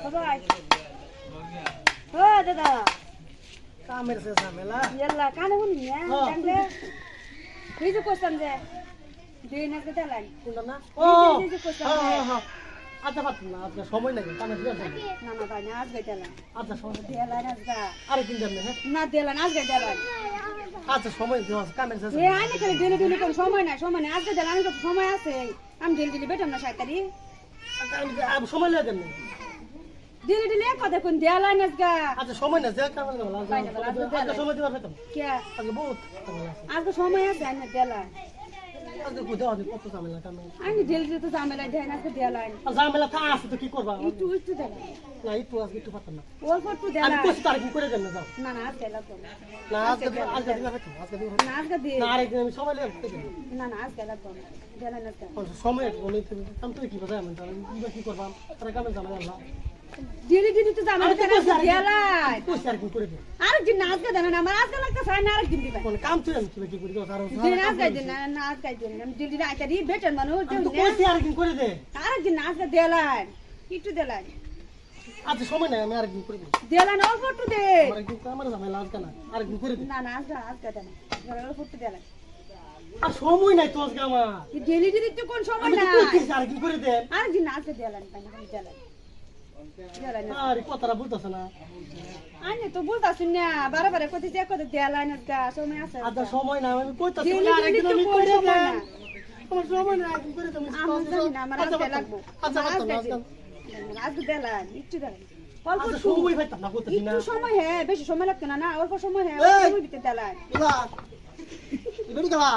বাবাই ও দাদা কামের সে ঝামেলা ইয়াল্লা কানে শুনি না জানলে এই যে কোশ্চেন যে দুই নাচ কে তালাই কোনটা না ও এই যে কোশ্চেন হ্যাঁ আচ্ছা পারতাম না আজকে সময় নাই কামে দিয়ে আসেন না না ভাই নাচ গাইতালা আচ্ছা সময় দেলাই নাচ গা আরে কিন দেন হ্যাঁ না দেলাই নাচ গাইতালা আচ্ছা সময় দিও কামের সে এ আইনে খালি ডেলি ডেলি কোন সময় নাই আজ গাইতালা আমি তো সময় আছে আমি ডেলি ডেলি বেটাম না 7 তারিখ আচ্ছা সময় লাগে না ডেলি ডেলি কথা কোন দেলাই নাচ গা আচ্ছা সময় না যে কামে আচ্ছা সময় দিবা পেতাম কে আজকে বহুত আজকে সময় আছে আইনে দেলাই আজকে কোথাও আছে কত ঝামেলা কামে আমি ডেলি ডেলি তো ঝামেলা দেয় না আজকে দেলাই ঝামেলা থা আছে তো কি করবা একটু দেলাই না একটু আজকে একটু পারতাম না অল্প একটু আমি দেলাই কষ্ট তার কি করে দেন না যাও না না আজকে এলা তো না আজকে দিবা পেতাম আজকে দিবা না আজকে দে না আরেকদিন আমি সময় লাগে না না আজকে এলা তো দেলাই না সময় বলেই তুমি আমি তো কি কথা আমি কি করবা তারা কামে ঝামেলা আল্লাহ ডেলি ডেলি তো ঝামেলা করে দেলাই কইছ আর কি করে দে আরেকদিন নাচ গাই দেন না আমার আজকে লাগতে চাই না আরেকদিন দিবা কোন কাম তুই আমি কি করে দাও আর নাচ গাই দেন না নাচ গাই দেন আমি ডেলি রাইতা দি বেটার মানুষ আমি তো কইছি আর কি করে দে আরেকদিন নাচ গাই দেলাই একটু দেলাই আচ্ছা সময় নাই আমি আরেকদিন করে দিই দেলাই না অল্প একটু দে আমার ঝামেলা আজকে না আরেকদিন করে দিই না না আজকে দেন অল্প একটু দেলাই আর সময় নাই তো আজকে আমার ডেলি ডেলি তো কোন সময় আমি তো না কইছি আর কি করে দে আরেকদিন নাচ দেলাই পাই না দেলাই দেলাই না আরে কথাটা বলতাছ না আনে তো বলতাছ না বারে কত যে কত দেলাই না গা সময় আছে আচ্ছা সময় নাই আমি কইতাছি ডেলি আরেকদিন ডেলি আমি তো করে কোন দে সময় না আমার সময় নাই আরেকদিন করে তুমি আমার জানি না আমার আজকে লাগবো আচ্ছা আচ্ছা আজকে দেলাই একটু দেলাই অল্প আচ্ছা একটু সময় পাইতাম না কইতাছি না একটু সময় হ্যাঁ বেশি সময় লাগতো না না অল্প সময় হ্যাঁ এই! সময় দিতে দেলাই ইলা বেটি গলা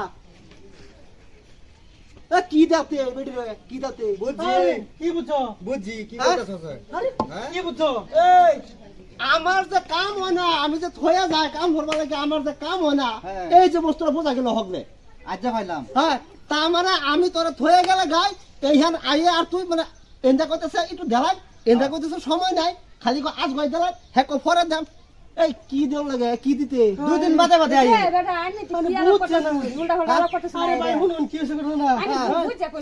এ কি দাতে বেটি রে কি দাতে আরে, কি বুঝছো বুঝছি কি হ্যাঁ? করতেছ আরে কি বুঝছো এই আমার যে কাম হয় না আমি যে থয়া যায় কাম করবা লাগে আমার যে কাম হয় না হ্যাঁ। এই যে বস্তুটা বোঝা গেল হগলে আজ্জা পাইলাম হ্যাঁ তা মানে আমি তোরা থয়ে গেলে গাই এইখান আইয়ে আর তুই মানে এন্দা কইতেছে একটু দেলাই এন্দা কইতেছে সময় নাই খালি আজ গাই দেলাই হ্যাঁ পরে দাম এই কি দেও লাগে কি দিতে দুই দিন বাদে বাদে আই এই বেটা আনি তো কি আর বুঝছে না। উল্টা উল্টা করতেছ আরে ভাই শুনুন কি হইছে করো না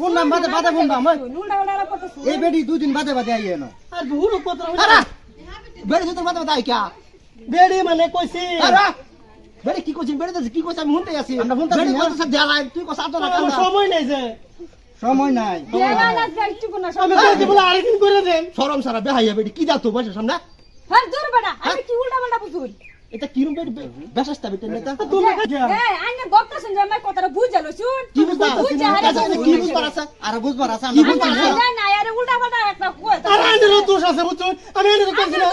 ফোন নাম বাদে বাদে ফোন নাম উল্টা উল্টা করতেছ এই বেটি দুই দিন বাদে বাদে আই এনো আর বহু কথা আরে বেড়ে যেতে মাথা মাথা আইকা বেড়ি মানে কইছি আরে বেড়ে কি কইছিস বেড়ে কি কইছ আমি শুনতে আছি আমরা শুনতে আছি, বেড়ে হ্যাঁ। কইতেছে দেলাই তুই কইছ আতো না আমার সময় নাই যে সময় নাই দেলাই না যাইছি কোন আমি সময় কইছি বলে আরেকদিন করে দেন শরম সারা বেহাইয়া বেটি কি দাও তো বসে সামনে হ্যাঁ দূর বেটা আমি কি উল্টা উল্টা বুঝুই এটা কিরম বেটি বেশাস্তা বেটি নেতা তুমি কাজা এই আইনে বকতাছেন যে আমার কথাটা বুঝালো শুন কি বুঝবা বুঝা হারে এটা কি বুঝবার আছে আর বুঝবার আছে কি আমরা বুঝবার আছে? না আরে উল্টা পাল্টা একটা কই আরে আইনের দোষ আছে বুঝছো আমি আইনের কইছি না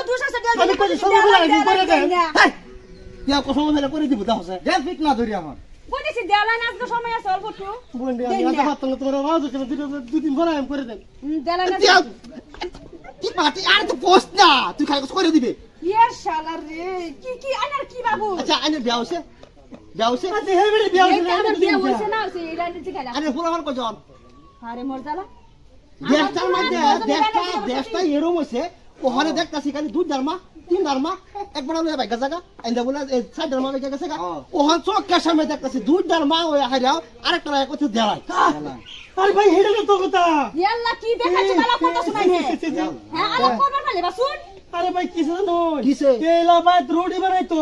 আমি কইছি সময় বলে আরেকদিন করে দেন হেই ইয়া কসম মেলে করে দিব দাও যে ফিট না ধরি আমার বলেছি দেলাই না আজকে সময় আছে অল্প একটু বন্ধু আমি আজ ভাত না তোমার আওয়াজ হচ্ছে দুদিন পরে আমি করে দেন দেলাই না দিয়া কি পাটি আর তো পোস্ট না তুই খালি করে দিবে ইয়ে শালা রে কি আনার কি বাবু আচ্ছা আইনে বিয়া হইছে বিয়া হইছে আচ্ছা হে বেড়ি বিয়া এই আমার বিয়ে হইছে না হইছে এটা নিতে গেলা আরে ফুল আমার কজন আরে মরজালা দেশটার মধ্যে দেশটা এরম হইছে ওখানে দেখতাছি খালি দুই ধর্মা তিন ধর্মা একবার লয়ে বাইকা জায়গা আইন্দা বলে সাইড ধর্মা বাইকা গেছে ওখান চোখ কেসার মধ্যে দেখতাছি দুই ধর্মা ওই হাইরাও আরেকটা লাগে কইতে দেলাই আরে ভাই হেডে তো কথা ইয়াল্লা কি দেখাচ্ছ তালা কথা শুনাই হ্যাঁ আরে কোনা খালি বাসুন আরে ভাই কিসে নয় কিসে? তেলা ভাই রুটি বানাইতো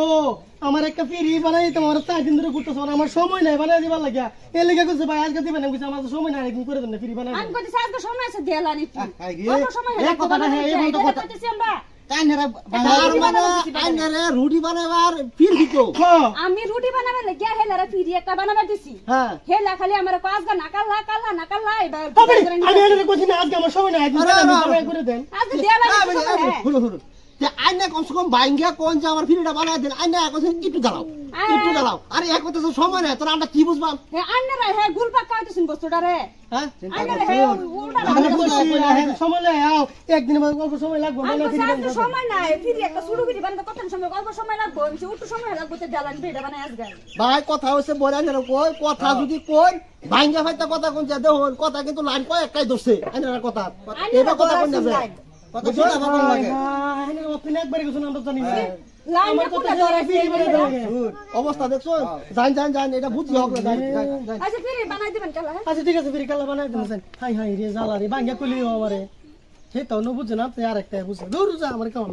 আমার একটা ফিরি বানাই তোমার 4 দিন ধরে করতেছ আমার সময় নাই বানাই দিবার লাগিয়া এর লাগা কইছে ভাই আজকে দিবেন না কইছে আমার তো সময় নাই একদিন করে দেন না ফিরি বানাই আমি কইছি আজকে সময় আছে দেলা নাকি আই গে অল্প সময় এই কথাটা হ্যাঁ এই বন্ধ কথা কইতেছি আমরা কাইনেরা আর মানে আইনারে রুটি বানাবার ফির দিতো হ্যাঁ আমি রুটি বানাবে লাগিয়া হেলারা ফিরি একটা বানাবে দিছি হ্যাঁ হেলা খালি আমার কাজ গা নাকাল্লা এবার আমি এর কইছি না আজকে আমার সময় নাই একদিন বানাই করে দেন আজকে দেলা নাকি হলো হলো তে আইনা কমসে কম বাইঙ্গা কোন যে আমার ফিরিটা বানায় দেন আইনা এখন একটু দাঁড়াও আরে এক কথা তো সময় নাই তোরা আমরা কি বুঝবাম হে আন্নারা হে গুলপা খাইতেছেন বস্তুটা রে হ্যাঁ আন্নারা হে উল্টা আমি কইছি সময় নাই আও একদিন অল্প সময় লাগবে আমি বানাই ফিরি আজকে সময় নাই ফিরি একটা শুরু করি বানাতে কত সময় অল্প সময় লাগবে আমি একটু সময় লাগবে তো দেলান বেটা বানাই আজকে ভাই কথা হইছে বড় আইনারে কই কথা যদি কই বাইঙ্গা ফাইতা কথা কোন যা দেখুন কথা কিন্তু লাইন কয় একটাই ধরছে আইনার কথা এবার কথা কোন যাবে কত শুনা ভালো লাগে হ্যাঁ ওপেন একবার কিছু আমরা জানি না লাইন কোটা ধরে অবস্থা দেখছো জান এটা বুঝি হোক যান আচ্ছা ফিরি বানাই দিবেন কালা আচ্ছা ঠিক আছে ফিরি কালা বানাই দেন হাই হাই রে জালা রে বাঙ্গা কইলি আমারে সেই তো বুঝে না তুই আর একটা বুঝে দৌড় যা আমার কেমন